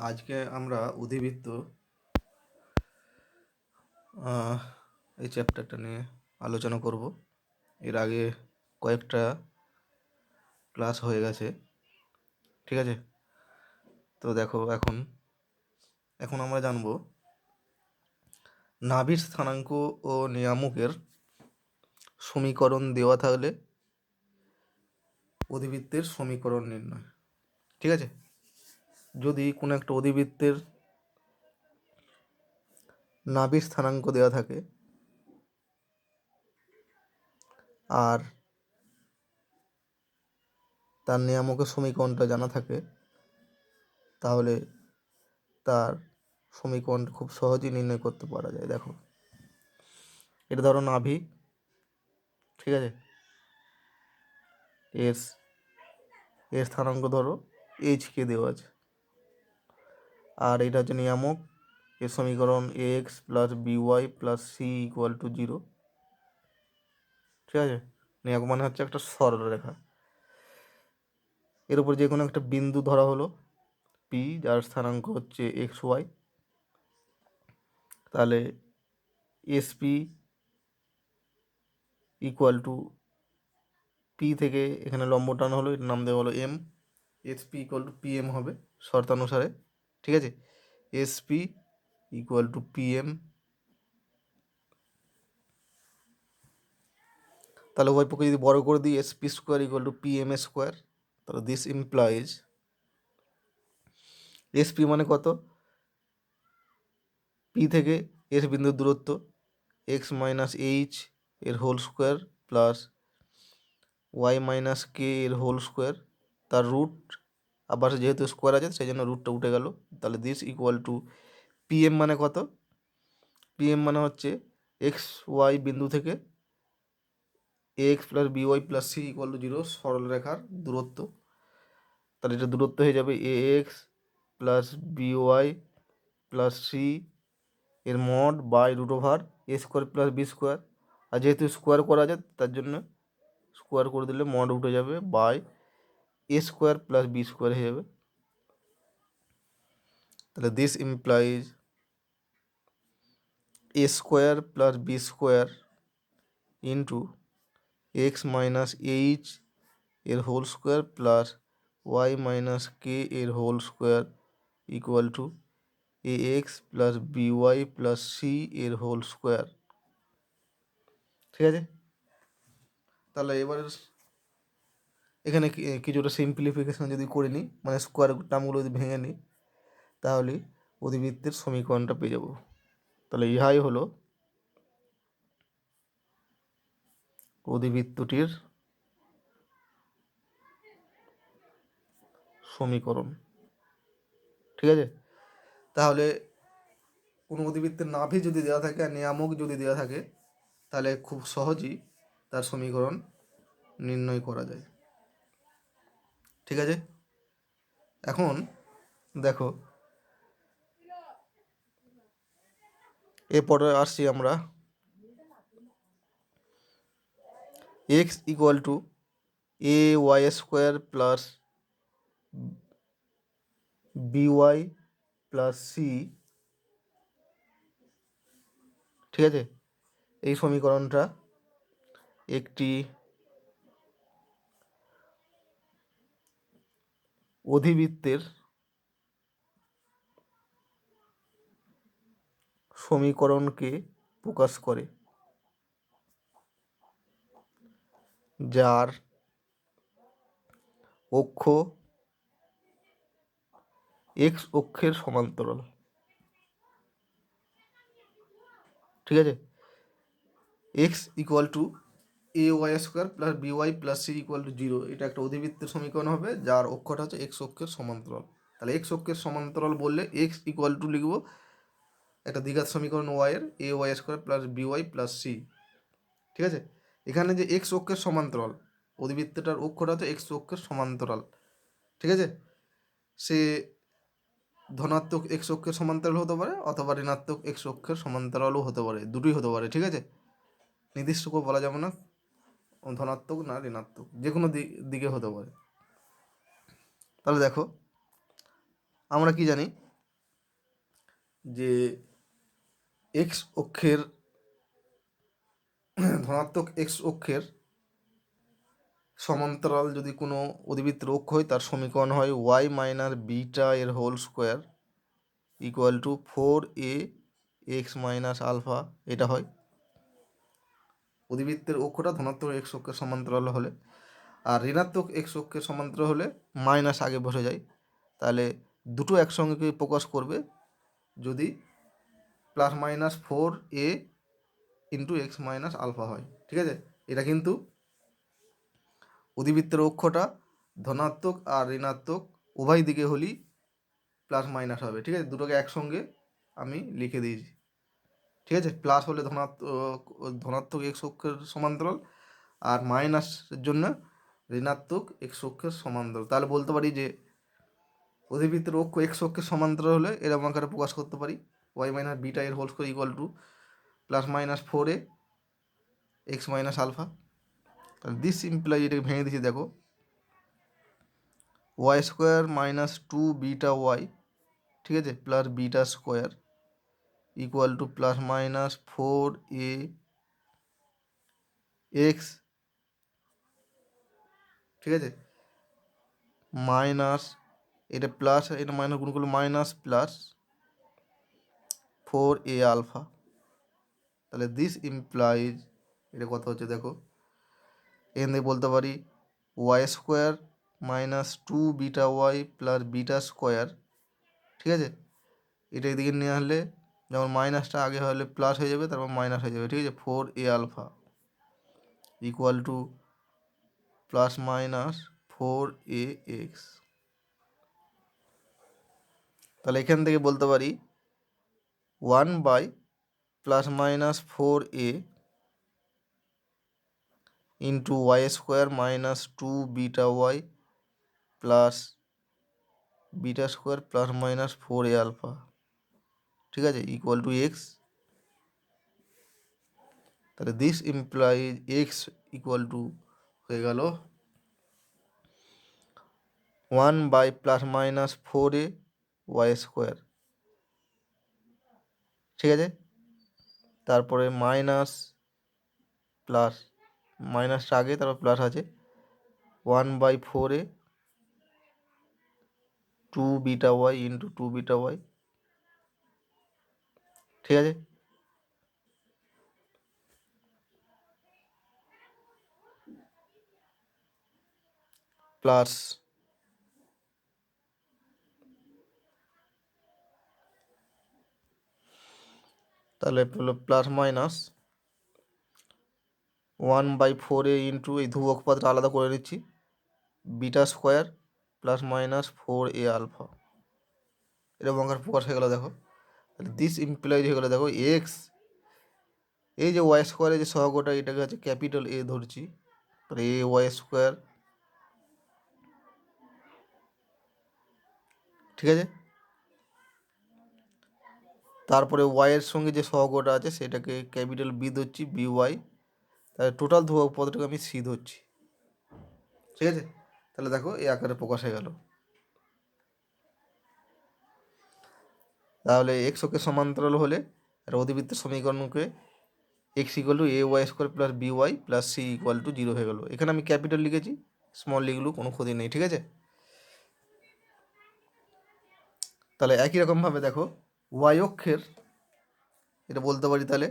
আজকে আমরা অধিবৃত্ত এই চ্যাপ্টারটা নিয়ে আলোচনা করব। এর আগে কয়েকটা ক্লাস হয়ে গেছে, ঠিক আছে? তো দেখো, এখন আমরা জানব নাভির স্থানাঙ্ক ও নিয়ামকের সমীকরণ দেওয়া থাকলে অধিবৃত্তের সমীকরণ নির্ণয়, ঠিক আছে? যদি কোনো একটা অধিবৃত্তের নাভির স্থানাঙ্ক দেওয়া থাকে আর তার নিয়ামকের সমীকরণটা জানা থাকে, তাহলে তার সমীকরণ খুব সহজেই নির্ণয় করতে পারা যায়। দেখো, এটা ধরো নাভি, ঠিক আছে? এর স্থানাঙ্ক ধরো এইচকে দেওয়া আছে, আর এটা হচ্ছে নিয়ামক। এর সমীকরণ ax plus by plus C equal to 0, ঠিক আছে? নিয়ামক মানে হচ্ছে একটা সরলরেখা। এর উপর যে কোনো একটা বিন্দু ধরা হলো p, যার স্থানাঙ্ক হচ্ছে xy। তাহলে এসপি ইকুয়াল টু p থেকে এখানে লম্ব টান হলো, এর নাম দেওয়া হলো m। SP equal to pm হবে শর্তানুসারে, ঠিক আছে? SP equal to pm। তাহলে উভয় পক্ষে যদি বড় করে দিই, SP square equal to pm square, তাহলে দিস ইমপ্লাইজ এসপি মানে কত? পি থেকে এস বিন্দুর দূরত্ব এক্স মাইনাস এইচ এর whole square plus Y minus K এর হোল স্কোয়ার, তার রুট, আবার যেহেতু স্কোয়ার আছে সেই জন্য রুটটা উঠে গেল। তাহলে দিস ইকুয়াল টু পিএম মানে কত? পিএম মানে হচ্ছে এক্স ওয়াই বিন্দু থেকে X plus by plus C equal to 0 সরলরেখার দূরত্ব। তাহলে এটা দূরত্ব হয়ে যাবে A X plus by plus C এর mod by root over A square plus B square. আর যেহেতু স্কোয়ার করা যায় তার জন্য স্কোয়ার করে দিলে মড উঠে যাবে by A square plus B square হয়ে যাবে। তাহলে this implies A square plus B square into x minus H এর whole square plus Y minus K এর whole square equal to A X plus by plus C এর whole square, ঠিক আছে? তাহলে এবার এখানে কিছুটা সিম্পলিফিকেশন যদি করে নিই, মানে স্কোয়ার টার্মগুলো যদি ভেঙে নিই, তাহলে অধিবৃত্তের সমীকরণটা পেয়ে যাব। তাহলে ইহাই হলো অধিবৃত্তটির সমীকরণ, ঠিক আছে? তাহলে কোনো অধিবৃত্তের নাভি যদি দেওয়া থাকে আর নিয়ামক যদি দেওয়া থাকে, তাহলে খুব সহজেই তার সমীকরণ নির্ণয় করা যায়, ঠিক আছে? এখন দেখো, এরপরে আসছি আমরা x equal to a Y square plus by plus C, ঠিক আছে? এই সমীকরণটা একটি অধিবৃত্তের সমীকরণকে প্রকাশ করে, যার অক্ষ এক্স অক্ষের সমান্তরাল, ঠিক আছে? X equal to a Y square plus B Y plus C equal to 0, এটা একটা অধিবৃত্তের সমীকরণ হবে যার অক্ষটা হচ্ছে এক্স অক্ষের সমান্তরাল। তাহলে এক্স অক্ষের সমান্তরাল বললে এক্স ইকুয়াল টু লিখব একটা দ্বিঘাত সমীকরণ ওয়াইয়ের A Y square plus B Y plus C, ঠিক আছে? এখানে যে এক্স অক্ষের সমান্তরাল, অধিবৃত্তটার অক্ষটা হচ্ছে এক্স অক্ষের সমান্তরাল, ঠিক আছে? সে ধনাত্মক এক্স অক্ষের সমান্তরাল হতে পারে অথবা ঋণাত্মক এক্স অক্ষের সমান্তরালও হতে পারে, দুটোই হতে পারে, ঠিক আছে? নির্দিষ্ট করে বলা যাবে না ধনাত্মক না ঋণাত্মক, যে কোনো দিকে হতে পারে। তাহলে দেখো, আমরা কি জানি যে এক্স অক্ষের ধনাত্মক এক্স অক্ষের সমান্তরাল যদি কোনো অধিবৃত্তের অক্ষ হয় তার সমীকরণ হয় ওয়াই মাইনাস বিটা এর whole square equal to 4a x minus alpha, এটা হয় অধিবৃত্তের অক্ষটা ধনাত্মক এক্স অক্ষের সমান্তরাল হলে। আর ঋণাত্মক এক্স অক্ষের সমান্তরাল হলে মাইনাস আগে বসে যায়, তাহলে দুটো একসঙ্গে প্রকাশ করবে যদি plus minus 4a into x minus alpha হয়। ঠিক আছে, এটা কিন্তু অধিবৃত্তের অক্ষটা ধনাত্মক আর ঋণাত্মক উভয় দিকে হলেই প্লাস মাইনাস হবে। ঠিক আছে, দুটোকে একসঙ্গে আমি লিখে দিয়েছি। ঠিক আছে, প্লাস হলে ধনাত্মক এক্স অক্ষের সমান্তরাল, আর মাইনাসের জন্য ঋণাত্মক এক্স অক্ষের সমান্তরাল। তাহলে বলতে পারি যে অধিবৃত্তের অক্ষ এক্স অক্ষের সমান্তরাল হলে এরকম আকারে প্রকাশ করতে পারি ওয়াই মাইনাস বিটা এর whole square equal to plus minus 4a x minus alpha. তাহলে দিস ইমপ্লাই, এটাকে ভেঙে দিচ্ছি দেখো, y square minus 2 beta y, ঠিক আছে, plus beta square equal to plus minus 4a x, ঠিক আছে, মাইনাস এটা প্লাস এটা মাইনাস গুণ করলে মাইনাস প্লাস 4a আলফা। তাহলে দিস ইমপ্লাইজ, এটা কথা হচ্ছে দেখো, এখান থেকে বলতে পারি y square minus 2 beta y plus beta square, ঠিক আছে, এটা এদিকে নিয়ে আসলে যেমন মাইনাসটা আগে হলে প্লাস হয়ে যাবে, তারপর মাইনাস হয়ে যাবে। ঠিক আছে, 4a alpha equal to plus minus 4a x. তাহলে এখান থেকে বলতে পারি 1 by plus minus 4a into y square minus 2 beta y plus beta square plus minus 4a alpha, ঠিক আছে, ইকুয়াল টু এক্স। তাহলে this implies x equal to হয়ে গেল 1 by plus minus 4a y square, ঠিক আছে, তারপরে minus plus, মাইনাসটা আগে তারপর প্লাস আছে 1 by 4a 2 beta y into 2 beta y, ঠিক আছে, প্লাস তাহলে হলো plus minus 1 by 4a into এই ধ্রুবক পদটা আলাদা করে নিচ্ছি beta square plus minus 4a alpha, এরকম আকার প্রকাশ হয়ে গেলো দেখো। তাহলে দিস ইমপ্লাইজ হয়ে গেলো দেখো এক্স, এই যে ওয়াই স্কোয়ারের যে সহগটা এটাকে হচ্ছে ক্যাপিটাল এ ধরছি, তাহলে এ ওয়াই স্কোয়ার, ঠিক আছে, তারপরে ওয়াইয়ের সঙ্গে যে সহগটা আছে সেটাকে ক্যাপিটাল বি ধরছি বি ওয়াই, তাহলে টোটাল ধ্রুবক পদটাকে আমি সি ধরছি, ঠিক আছে। তাহলে দেখো এই আকারে প্রকাশ হয়ে গেল। তাহলে এক্স অক্ষের সমান্তরাল হলে আর অধিবৃত্তের সমীকরণকে x equal to a Y square plus B Y plus C equal to 0 হয়ে গেলো। এখানে আমি ক্যাপিটাল লিখেছি, স্মল লিখলেও কোনো ক্ষতি নেই, ঠিক আছে। তাহলে একই রকমভাবে দেখো ওয়াই অক্ষের, এটা বলতে পারি তাহলে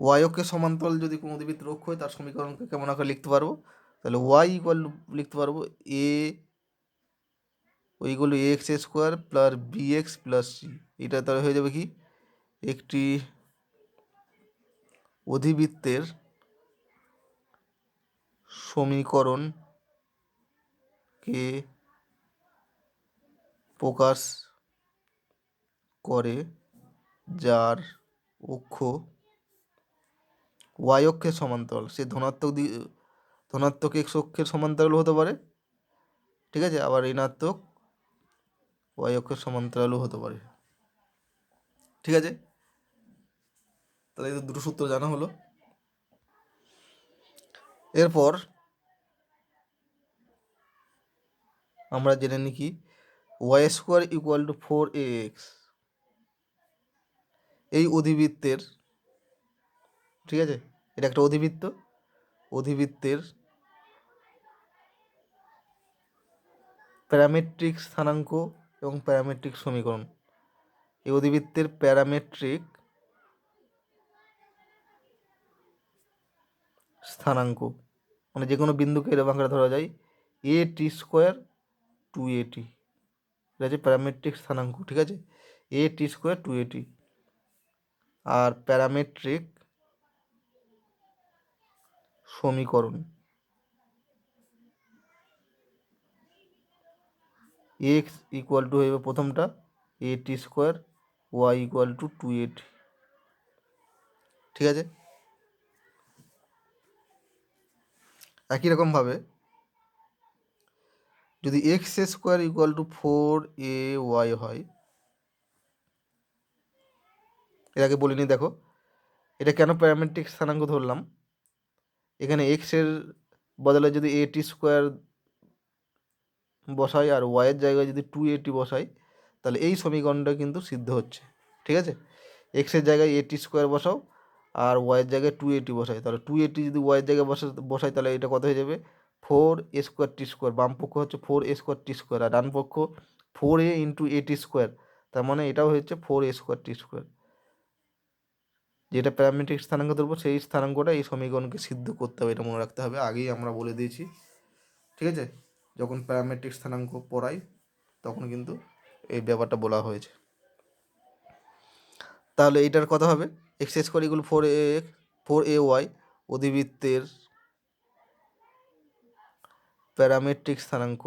ওয়াই অক্ষের সমান্তরাল যদি কোনো অধিবৃত্তের অক্ষ হয় তার সমীকরণকে কেমন আকারে লিখতে পারবো, তাহলে ওয়াই ইকুয়াল লিখতে পারবো এ ওইগুলো x square plus b x plus c, এটা তাহলে হয়ে যাবে কি একটি অধিবৃত্তের সমীকরণকে প্রকাশ করে যার অক্ষ ওয়াই অক্ষের সমান্তরাল, সে ধনাত্মক এক্স অক্ষের সমান্তরাল হতে পারে, ঠিক আছে, আবার ঋণাত্মক ওয়াই অক্ষের সমান্তরালও হতে পারে, ঠিক আছে। তাহলে এই দুটো সূত্র জানা হলো। এরপর আমরা জেনে নিই কি Y square equal to 4ax, এই অধিবৃত্তের, ঠিক আছে, এটা একটা অধিবৃত্ত, অধিবৃত্তের প্যারামেট্রিক স্থানাঙ্ক এবং প্যারামেট্রিক সমীকরণ। এই অধিবৃত্তের প্যারামেট্রিক স্থানাঙ্ক মানে যে কোনো বিন্দুকে এরকম আকারে ধরা যায় টি স্কোয়ার 2at, এটা হচ্ছে প্যারামেট্রিক স্থানাঙ্ক, ঠিক আছে, টি স্কোয়ার 2at। আর প্যারামেট্রিক সমীকরণ এক্স ইকুয়াল টু হয়ে যাবে প্রথমটা T square, Y equal to 2at, ঠিক আছে। একই রকমভাবে যদি x square equal two 4ay হয়, এটাকে বলিনি, দেখো এটা কেন প্যারামেট্রিক স্থানাঙ্ক ধরলাম, এখানে এক্সের বদলে যদি টি স্কোয়ার বসাই আর ওয়াইয়ের জায়গায় যদি 2at বসাই, তাহলে এই সমীকরণটা কিন্তু সিদ্ধ হচ্ছে, ঠিক আছে। এক্সের জায়গায় টি স্কোয়ার বসাও আর ওয়াইয়ের জায়গায় 2at বসাই, তাহলে 2at যদি ওয়াইয়ের জায়গায় বসাই তাহলে এটা কত হয়ে যাবে 4a স্কোয়ার টি স্কোয়ার, বাম পক্ষ হচ্ছে 4a স্কোয়ার টি স্কোয়ার আর ডান পক্ষ 4a ইন্টু at স্কোয়ার, তার মানে এটাও হচ্ছে 4a স্কোয়ার টি স্কোয়ার। যেটা প্যারামেট্রিক স্থানাঙ্ক ধরবো সেই স্থানাঙ্কটা এই সমীকরণকে সিদ্ধ করতে হবে, এটা মনে রাখতে হবে, আগেই আমরা বলে দিয়েছি, ঠিক আছে। যখন প্যারামেট্রিক স্থানাঙ্ক পড়াই তখন কিন্তু এই ব্যাপারটা বলা হয়েছে। তাহলে এইটার কথা হবে এক্স স্কোয়ার ইকুয়াল 4ay অধিবৃত্তের প্যারামেট্রিক স্থানাঙ্ক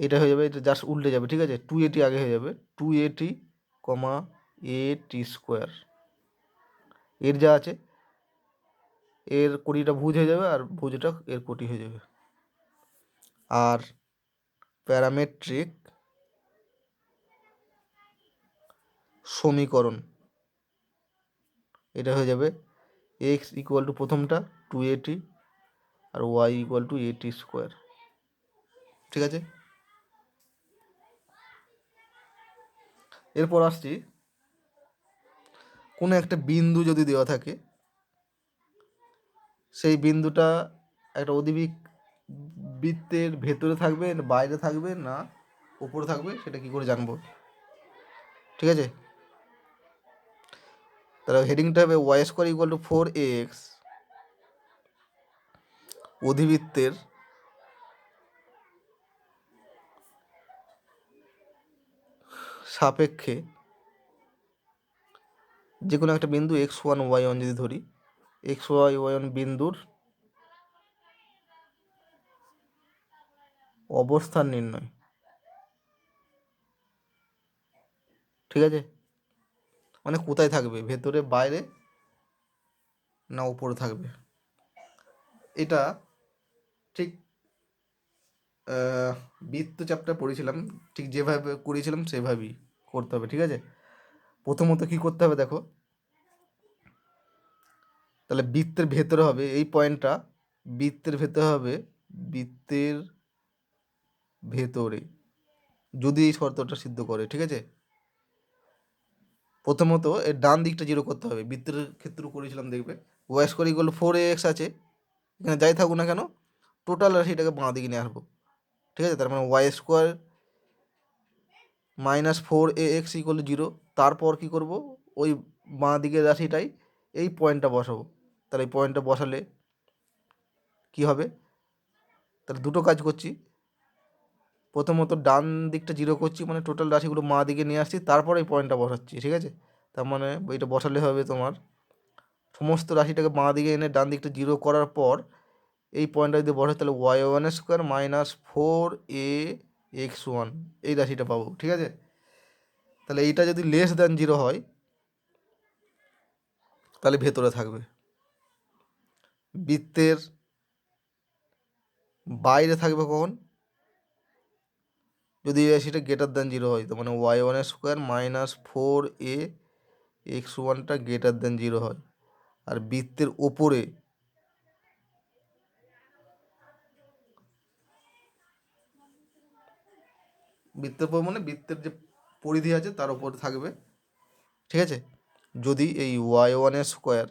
এটা হয়ে যাবে, এটা জাস্ট উল্টে যাবে, ঠিক আছে, 2at আগে হয়ে যাবে 2at, at স্কোয়ার, এর যা আছে এর কোটিটা ভুজ হয়ে যাবে আর ভুজটা এর কোটি হয়ে যাবে। আর প্যারামেট্রিক সমীকরণ এটা হয়ে যাবে এক্স ইকুয়াল টু প্রথমটা 2at আর y equal to at square, ঠিক আছে। এরপর আসছি কোনো একটা বিন্দু যদি দেওয়া থাকে, সেই বিন্দুটা একটা বৃত্তের ভেতরে থাকবে, বাইরে থাকবে, না উপরে থাকবে, সেটা কি করে জানবো, ঠিক আছে। তাহলে হেডিংটা হবে y square equal to 4ax অধিবৃত্তের সাপেক্ষে যে কোনো একটা বিন্দু x1 y1 যদি ধরি, y1 বিন্দুর অবস্থান নির্ণয়, ঠিক আছে, মানে কোথায় থাকবে, ভেতরে, বাইরে, না উপরে থাকবে। এটা ঠিক বৃত্ত চ্যাপ্টার পড়েছিলাম, ঠিক যেভাবে করেছিলাম সেভাবেই করতে হবে, ঠিক আছে। প্রথমত কি করতে হবে দেখো, তাহলে বৃত্তের ভেতরে হবে এই পয়েন্টটা, বৃত্তের ভেতরে হবে, বৃত্তের ভেতরে যদি এই শর্তটা সিদ্ধ করে, ঠিক আছে। প্রথমত এর ডান দিকটা জিরো করতে হবে, বৃত্তের ক্ষেত্রে করেছিলাম দেখবে ওয়াই স্কোয়ার ইকুয়াল 4ax আছে, এখানে যাই থাকুক না কেন টোটাল রাশিটাকে বাঁ দিকে নিয়ে আসবো, ঠিক আছে। তার মানে Y square minus 4ax equal 0, তারপর কি করব, ওই বাঁ দিকের রাশিটাই এই পয়েন্টটা বসাবো, তাহলে এই পয়েন্টটা বসালে কি হবে, তাহলে দুটো কাজ করছি, প্রথমত ডান দিকটা জিরো করছি মানে টোটাল রাশিগুলো মা দিকে নিয়ে আসছি, তারপর এই পয়েন্টটা বসাচ্ছি, ঠিক আছে। তার মানে এইটা বসালে হবে তোমার সমস্ত রাশিটাকে বাঁ দিকে এনে ডান দিকটা জিরো করার পর এই পয়েন্টটা যদি বসাই তাহলে y1 স্কোয়ার মাইনাস 4ax1 এই রাশিটা পাবো, ঠিক আছে। তাহলে এইটা যদি লেস দ্যান 0 হয় তাহলে ভেতরে থাকবে, বৃত্তের বাইরে থাকবে কখন, যদি এই রাশিটা গ্রেটার দ্যান 0 হয়, তো মানে y1 স্কোয়ার মাইনাস 4ax1টা গ্রেটার দ্যান 0 হয়, আর বৃত্তের ওপরে মানে বৃত্তের যে পরিধি আছে তার উপরে থাকবে, ঠিক আছে। যদি এই y1 square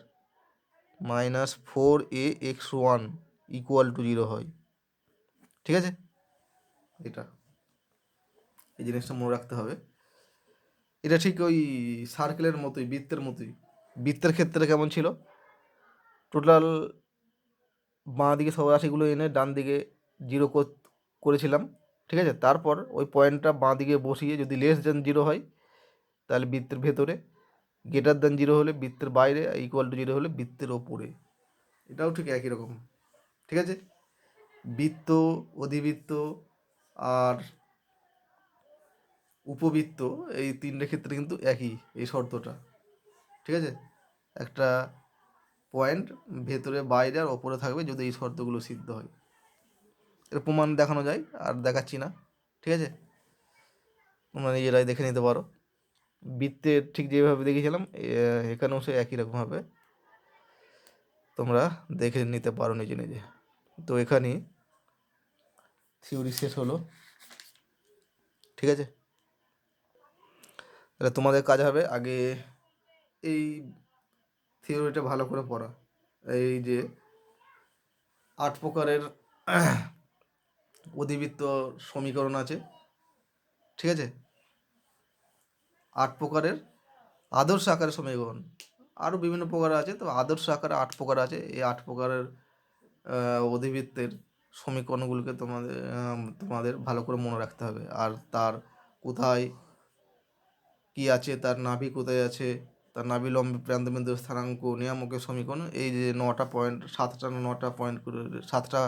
minus 4ax1 equal to 0 হয়, ঠিক আছে। এটা এই জিনিসটা মনে রাখতে হবে। এটা ঠিক ওই সার্কেলের মতোই, বৃত্তের মতোই। বৃত্তের ক্ষেত্রে কেমন ছিল, টোটাল বাঁ দিকে সব রাশিগুলো এনে ডান দিকে 0 করেছিলাম, ঠিক আছে। তারপর ওই পয়েন্টটা বাঁ দিকে বসিয়ে যদি লেস দেন 0 হয় তাহলে বৃত্তের ভেতরে, গ্রেটার দেন 0 হলে বৃত্তের বাইরে, ইকুয়াল টু 0 হলে বৃত্তের ওপরে। এটাও ঠিক একই রকম, ঠিক আছে। বৃত্ত, অধিবৃত্ত আর উপবৃত্ত এই তিনটে ক্ষেত্রে কিন্তু একই এই শর্তটা, ঠিক আছে। একটা পয়েন্ট ভেতরে, বাইরে আর ওপরে থাকবে যদি এই শর্তগুলো সিদ্ধ হয়। এর প্রমাণ দেখানো যায়, আর দেখাচ্ছি না, ঠিক আছে। তোমরা নিজেরাই দেখে নিতে পারো। বৃত্তের ঠিক যেভাবে দেখেছিলাম এখানেও সে একই রকমভাবে তোমরা দেখে নিতে পারো নিজে নিজে। তো এখানেই থিওরি শেষ হলো, ঠিক আছে। তাহলে তোমাদের কাজ হবে আগে এই থিওরিটা ভালো করে পড়া। এই যে 8 প্রকারের অধিবৃত্ত সমীকরণ আছে, ঠিক আছে। 8 প্রকারের আদর্শ আকারের সমীকরণ, আরও বিভিন্ন প্রকার আছে, তো আদর্শ আকারে 8 প্রকার আছে। এই 8 প্রকারের অধিবৃত্তের সমীকরণগুলোকে তোমাদের ভালো করে মনে রাখতে হবে। আর তার কোথায় কি আছে, তার নাভি কোথায় আছে, তার নাভি লম্ব প্রান্তবিন্দু স্থানাঙ্ক, নিয়ামকের সমীকরণ, এই যে 9টা পয়েন্ট, 9টা পয়েন্ট করে 7টা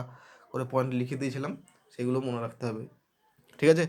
করে পয়েন্ট লিখে দিয়েছিলাম, সেগুলো মনে রাখতে হবে, ঠিক আছে।